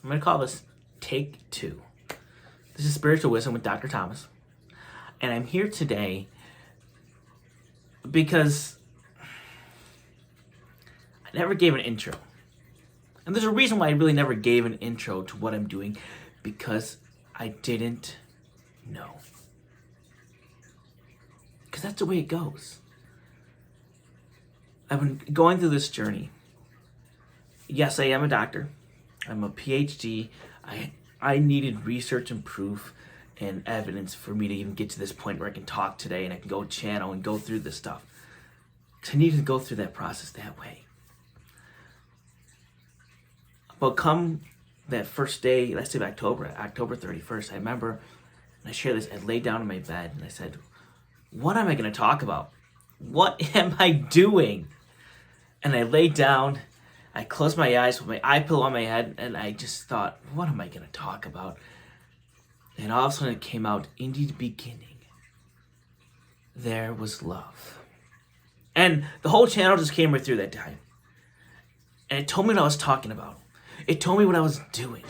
I'm going to call this Take Two. This is Spiritual Wisdom with Dr. Thomas. And I'm here today because I never gave an intro. And there's a reason why I really never gave an intro to what I'm doing, because I didn't know. Because that's the way it goes. I've been going through this journey. Yes, I am a doctor. I'm a PhD. I needed research and proof and evidence for me to even get to this point where I can talk today and I can go channel and go through this stuff. Because I needed to go through that process that way. But come that first day, let's say of October 31st, I remember, and I share this, I laid down in my bed and I said, what am I going to talk about? What am I doing? And I laid down, I closed my eyes with my eye pillow on my head, and I just thought, what am I going to talk about? And all of a sudden it came out, in the beginning, there was love. And the whole channel just came right through that time. And it told me what I was talking about. It told me what I was doing.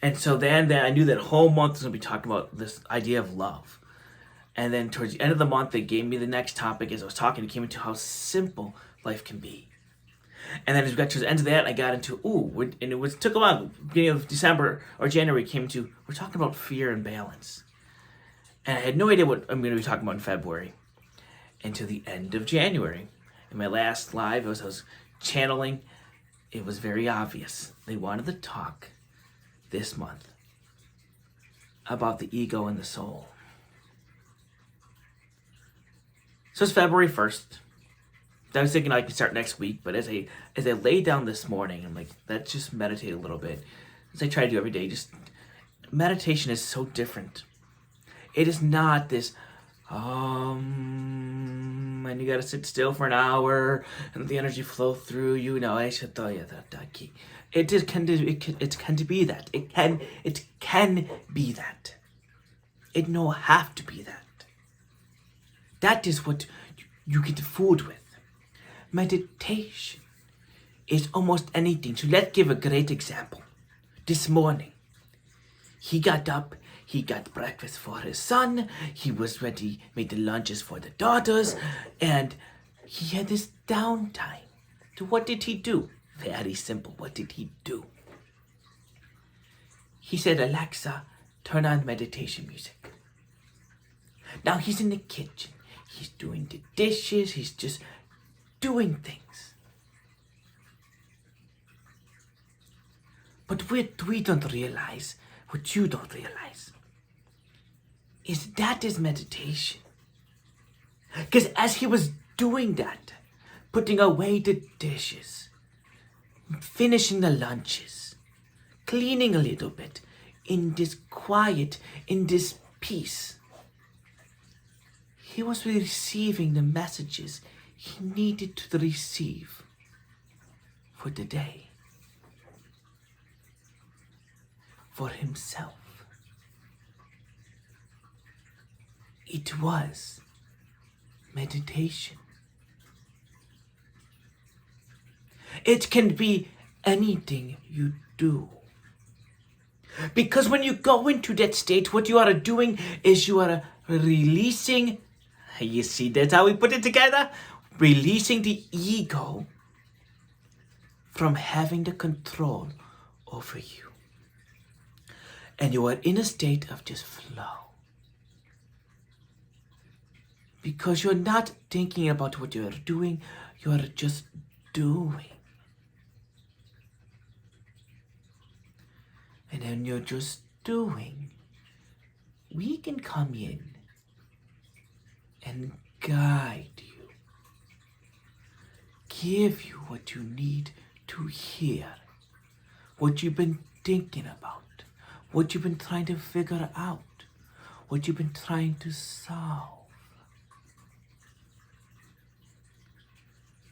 And so then I knew that whole month was going to be talking about this idea of love. And then towards the end of the month, they gave me the next topic. As I was talking, it came into how simple life can be. And then as we got to the end of that, I got into, took a while, beginning of December or January, came to, we're talking about fear and balance. And I had no idea what I'm going to be talking about in February until the end of January. In my last live, I was channeling. It was very obvious. They wanted to talk this month about the ego and the soul. So it's February 1st. I was thinking I could start next week, but as I lay down this morning, I'm like, let's just meditate a little bit. As I try to do every day, just meditation is so different. It is not this, and you gotta sit still for an hour and the energy flow through you. No, I should tell you that key. It can be that. It can be that. It no have to be that. That is what you get food with. Meditation is almost anything. So let's give a great example. This morning, he got up, he got breakfast for his son, he was ready, made the lunches for the daughters, and he had this downtime. So what did he do? Very simple. What did he do? He said, Alexa, turn on meditation music. Now he's in the kitchen. He's doing the dishes. He's just doing things. But what we don't realize, what you don't realize, is that is meditation. Because as he was doing that, putting away the dishes, finishing the lunches, cleaning a little bit, in this quiet, in this peace, he was receiving the messages he needed to receive for the day, for himself. It was meditation. It can be anything you do. Because when you go into that state, what you are doing is you are releasing, you see, that's how we put it together, releasing the ego from having the control over you. And you are in a state of just flow. Because you're not thinking about what you're doing, you are just doing. And then you're just doing. We can come in and guide you. Give you what you need to hear. What you've been thinking about. What you've been trying to figure out. What you've been trying to solve.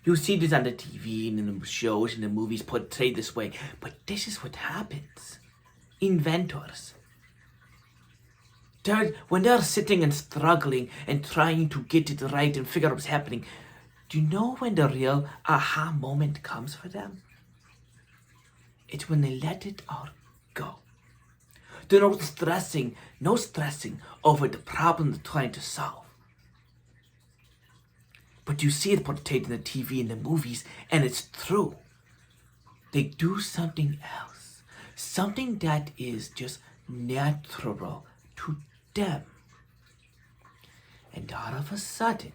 You see this on the TV and in the shows and the movies portrayed this way, but this is what happens. Inventors. When they're sitting and struggling and trying to get it right and figure out what's happening, do you know when the real aha moment comes for them? It's when they let it all go. There's no stressing over the problem they're trying to solve. But you see it portrayed in the TV and the movies, and it's true. They do something else. Something that is just natural to them. And all of a sudden,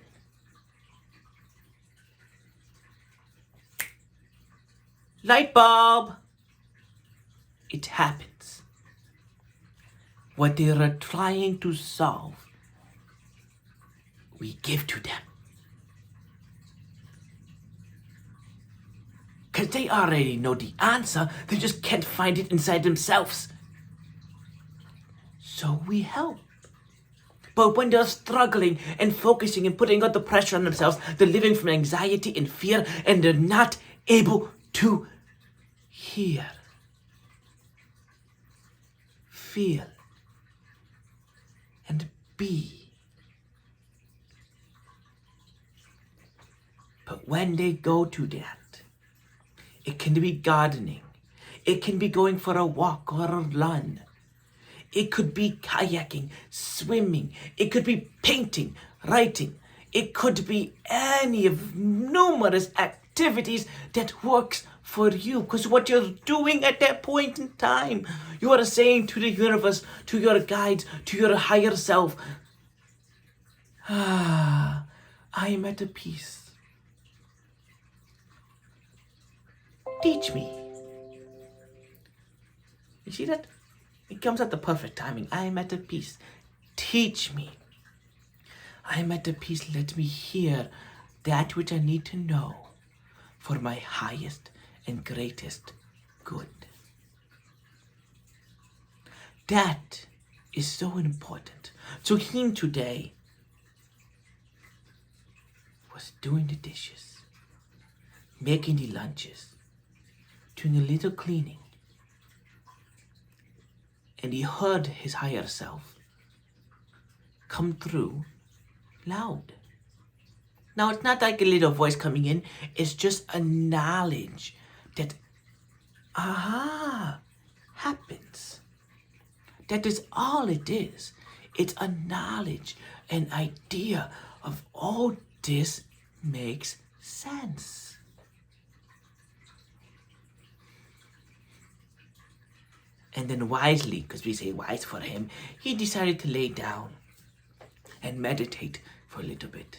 light bulb! It happens. What they are trying to solve, we give to them. Because they already know the answer, they just can't find it inside themselves. So we help. But when they're struggling and focusing and putting all the pressure on themselves, they're living from anxiety and fear, and they're not able to hear, feel, and be. But when they go to that, it can be gardening. It can be going for a walk or a run. It could be kayaking, swimming. It could be painting, writing. It could be any of numerous activities that works for you. Because what you're doing at that point in time, you are saying to the universe, to your guides, to your higher self, I am at a peace. Teach me. You see that? It comes at the perfect timing. I am at a peace. Teach me. I am at a peace. Let me hear that which I need to know for my highest and greatest good. That is so important. So him today was doing the dishes, making the lunches, doing a little cleaning. And he heard his higher self come through loud. Now, it's not like a little voice coming in. It's just a knowledge that, happens. That is all it is. It's a knowledge, an idea of all this makes sense. And then wisely, because we say wise for him, he decided to lay down and meditate for a little bit.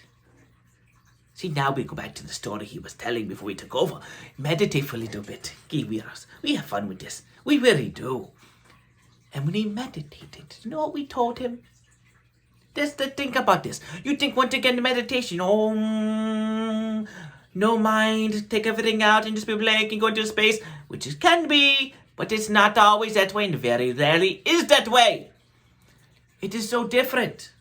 See, now we go back to the story he was telling before we took over. Meditate for a little bit. We have fun with this. We really do. And when he meditated, you know what we told him? Just to think about this. You think once again the meditation, no mind, take everything out and just be blank and go into space, which it can be, but it's not always that way and very rarely is that way. It is so different,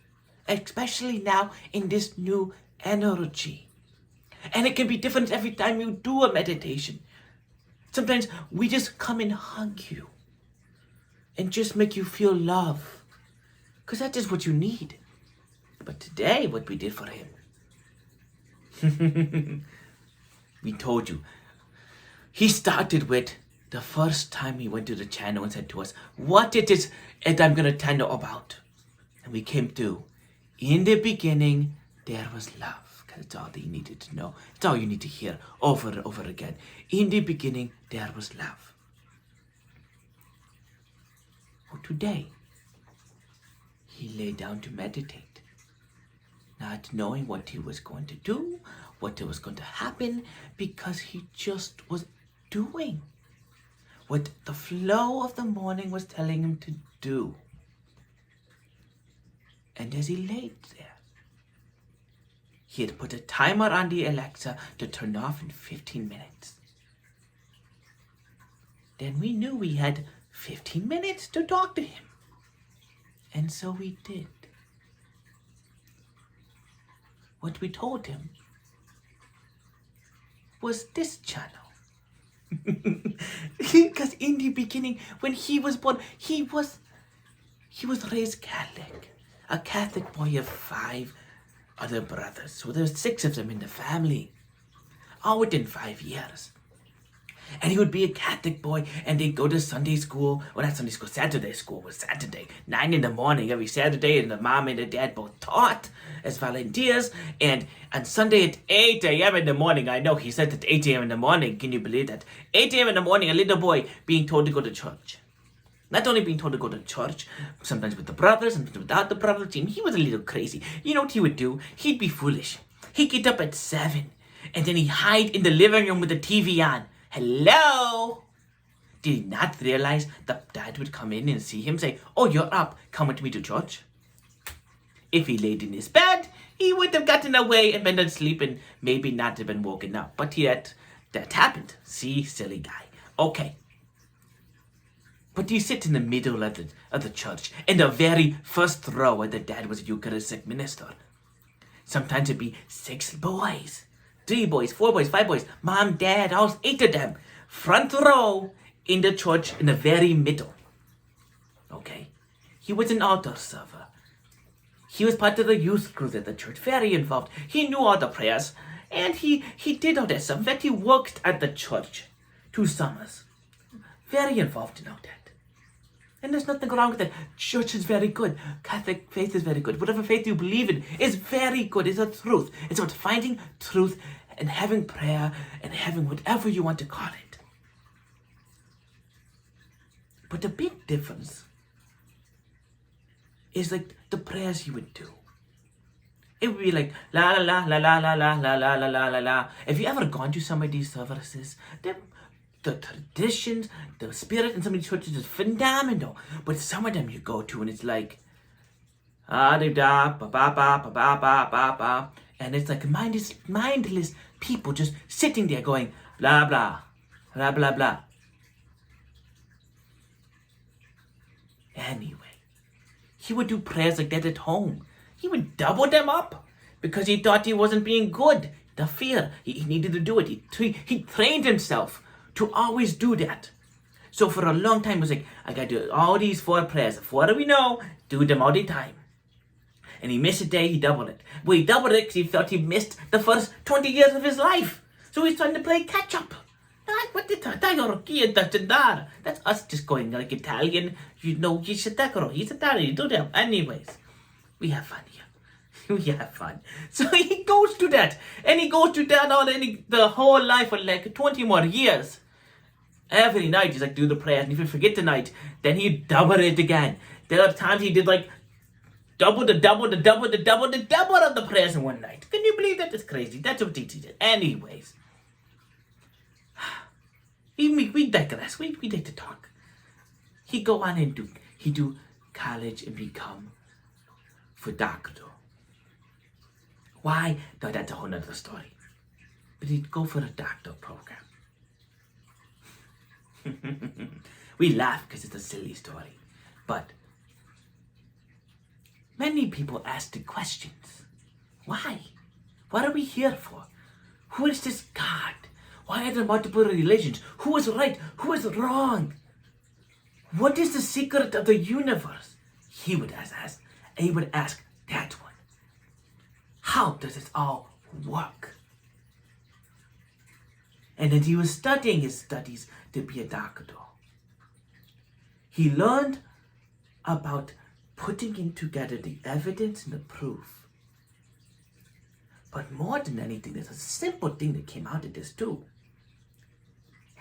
especially now in this new energy. And it can be different every time you do a meditation. Sometimes we just come and hug you and just make you feel love, because that is what you need. But today, what we did for him, we told you, he started with the first time he went to the channel and said to us, what it is that I'm going to tell you about. And we came to, in the beginning, there was love. Because it's all that you needed to know. It's all you need to hear over and over again. In the beginning, there was love. Well, today, he lay down to meditate, not knowing what he was going to do, what was going to happen, because he just was doing what the flow of the morning was telling him to do. And as he laid there, he had put a timer on the Alexa to turn off in 15 minutes. Then we knew we had 15 minutes to talk to him. And so we did. What we told him was this channel. Because in the beginning, when he was born, he was raised Catholic. A Catholic boy of 5 other brothers. So there's 6 of them in the family. All within 5 years. And he would be a Catholic boy, and they'd go to Sunday school, well, not Sunday school, Saturday school was Saturday, 9 in the morning every Saturday, and the mom and the dad both taught as volunteers, and on Sunday at 8 a.m. in the morning, I know he said at 8 a.m. in the morning, can you believe that? 8 a.m. in the morning, a little boy being told to go to church. Not only being told to go to church, sometimes with the brothers, sometimes without the brother team, he was a little crazy. You know what he would do? He'd be foolish. He'd get up at 7, and then he'd hide in the living room with the TV on. Hello? Did he not realize that dad would come in and see him say, oh, you're up, come with me to church? If he laid in his bed, he would have gotten away and been asleep and maybe not have been woken up. But yet, that happened. See, silly guy. Okay. But you sit in the middle of the church, in the very first row where the dad was a Eucharistic minister. Sometimes it'd be 6 boys, 3 boys, 4 boys, 5 boys, mom, dad, all 8 of them, front row in the church in the very middle. Okay? He was an altar server. He was part of the youth group at the church, very involved. He knew all the prayers, and he did all that stuff. In fact, he worked at the church 2 summers. Very involved in all that. And there's nothing wrong with that. Church is very good. Catholic faith is very good. Whatever faith you believe in is very good. It's a truth. It's about finding truth and having prayer and having whatever you want to call it. But the big difference is like the prayers he would do. It would be like la la la la la la la la la la la la. Have you ever gone to some of these services? The traditions, the spirit in some of these churches is phenomenal. But some of them you go to and it's like, and it's like mindless people just sitting there going, blah, blah, blah, blah, blah. Anyway, he would do prayers like that at home. He would double them up because he thought he wasn't being good. The fear, he needed to do it. He trained himself to always do that. So for a long time, he was like, I got to do all these 4 prayers. 4 do we know? Do them all the time. And he missed a day, he doubled it. Well, he doubled it because he thought he missed the first 20 years of his life. So he's trying to play catch up. That's us just going like Italian. You know, he's Italian, you do them. Anyways, we have fun here. We have fun. So he goes to that. And he goes to that the whole life for like 20 more years. Every night he's like, do the prayers. And if you forget the night, then he double it again. There are times he did like double of the prayers in one night. Can you believe that? That's crazy. That's what he did. Anyways. We digress. We like to talk. He go on and do college and become for doctor. Why? No, that's a whole nother story. But he'd go for a doctor program. We laugh because it's a silly story. But many people ask the questions. Why? What are we here for? Who is this God? Why are there multiple religions? Who is right? Who is wrong? What is the secret of the universe? He would ask that one. How does it all work? And then he was studying his studies to be a doctor. He learned about putting in together the evidence and the proof. But more than anything, there's a simple thing that came out of this too.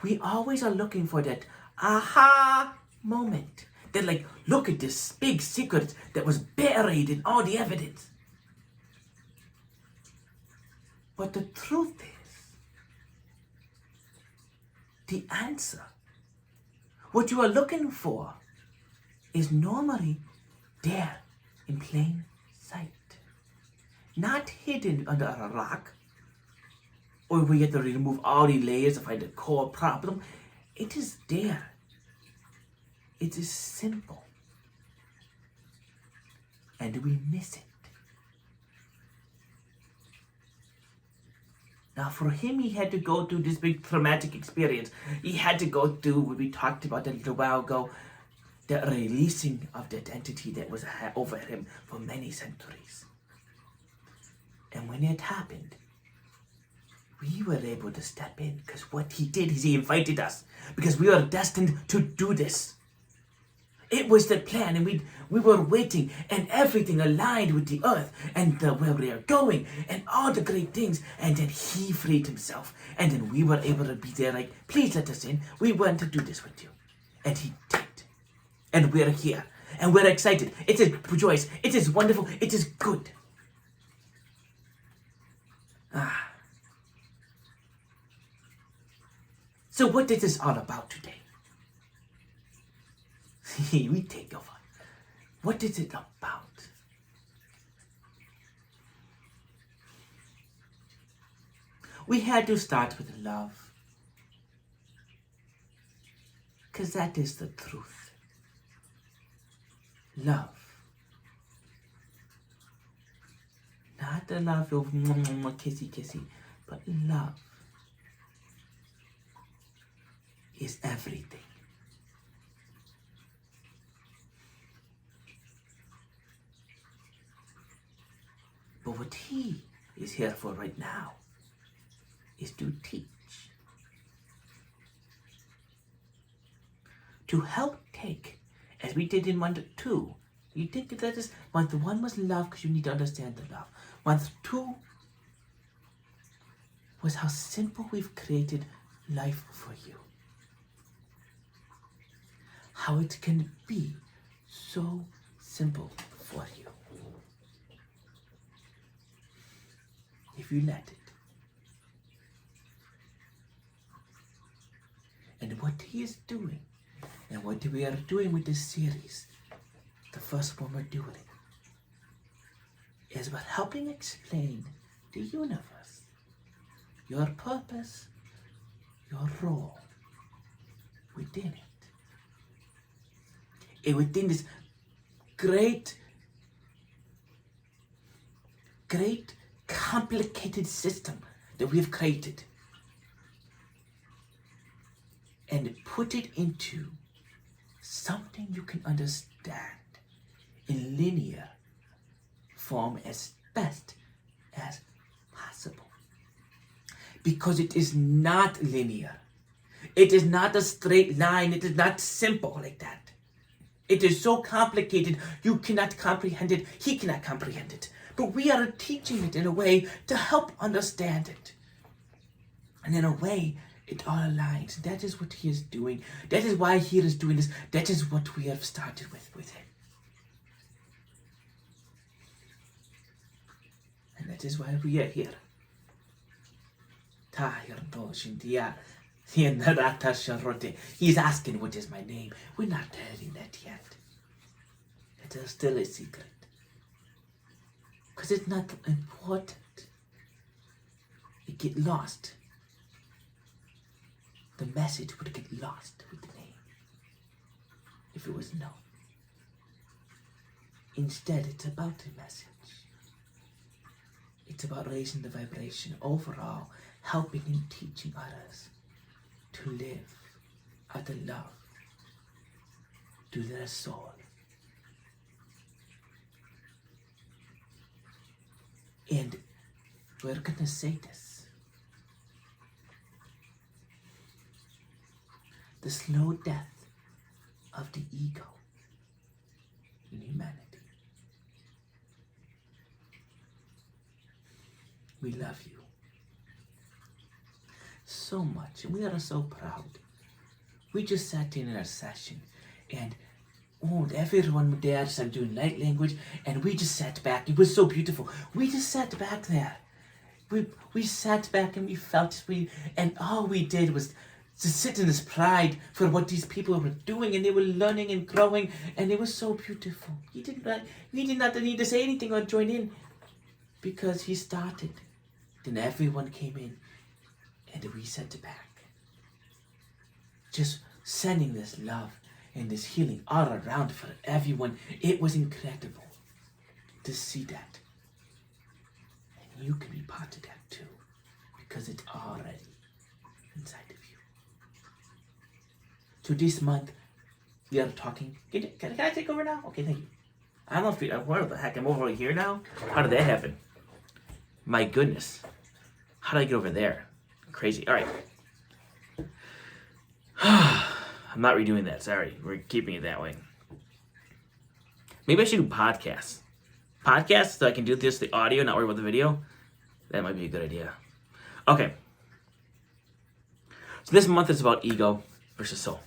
We always are looking for that aha moment. That like, look at this big secret that was buried in all the evidence. But the truth is, the answer, what you are looking for, is normally there in plain sight. Not hidden under a rock, or we have to remove all the layers to find the core problem. It is there. It is simple. And we miss it. Now for him, he had to go through this big traumatic experience. He had to go through what we talked about a little while ago, the releasing of that entity that was over him for many centuries. And when it happened, we were able to step in because what he did is he invited us because we are destined to do this. It was the plan, and we were waiting, and everything aligned with the earth and where we are going and all the great things. And then he freed himself, and then we were able to be there like, please let us in. We want to do this with you. And he did. And we're here, and we're excited. It is joyous. It is wonderful. It is good. So what is this all about today? We take over. What is it about? We had to start with love. Because that is the truth. Love. Not the love of kissy kissy, but love is everything. But what he is here for right now is to teach. To help take, as we did in month 2. You think that is, month 1 was love because you need to understand the love. Month 2 was how simple we've created life for you. How it can be so simple for you. If you let it. And what he is doing, and what we are doing with this series, the first one we're doing, is about helping explain the universe, your purpose, your role within it. And within this great complicated system that we've created, and put it into something you can understand in linear form as best as possible. Because it is not linear. It is not a straight line. It is not simple like that. It is so complicated, you cannot comprehend it. He cannot comprehend it. But we are teaching it in a way to help understand it. And in a way, it all aligns. That is what he is doing. That is why he is doing this. That is what we have started with him. And that is why we are here. He's asking what is my name. We're not telling that yet. It is still a secret. Because it's not important. It get lost. The message would get lost with the name if it was known. Instead, it's about the message. It's about raising the vibration overall, helping and teaching others to live out of love to their soul. And we're going to say this. The slow death of the ego in humanity. We love you so much, and we are so proud. We just sat in our session, and everyone there started doing light language, and we just sat back. It was so beautiful. We just sat back there. We sat back and we felt and all we did was to sit in this pride for what these people were doing, and they were learning and growing, and it was so beautiful. We did not need to say anything or join in, because he started. Then everyone came in, and we sat back, just sending this love and this healing all around for everyone. It was incredible to see that. And you can be part of that too, because it's already inside of you. So this month, we are talking. Can I take over now? Okay, thank you. I don't know where the heck I'm over here now. How did that happen? My goodness. How did I get over there? Crazy. All right. I'm not redoing that. Sorry. We're keeping it that way. Maybe I should do podcasts. Podcasts so I can do this, the audio, not worry about the video. That might be a good idea. Okay. So this month is about ego versus soul.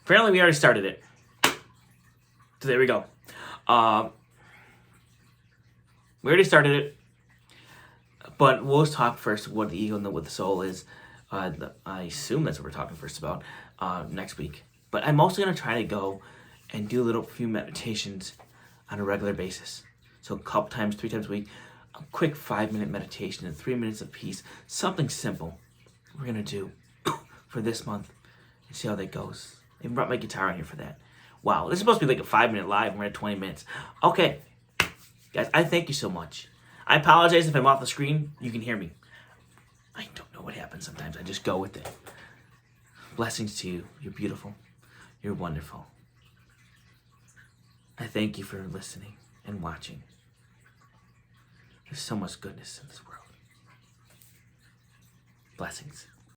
Apparently we already started it. So there we go. We already started it. But we'll talk first what the ego and what the soul is. I assume that's what we're talking first about next week. But I'm also going to try to go and do a little few meditations on a regular basis. So a couple times, 3 times a week, a quick 5-minute meditation and 3 minutes of peace. Something simple we're going to do for this month and see how that goes. I even brought my guitar in here for that. Wow, this is supposed to be like a 5-minute live and we're at 20 minutes. Okay, guys, I thank you so much. I apologize if I'm off the screen. You can hear me. I don't know what happens sometimes. I just go with it. Blessings to you. You're beautiful. You're wonderful. I thank you for listening and watching. There's so much goodness in this world. Blessings.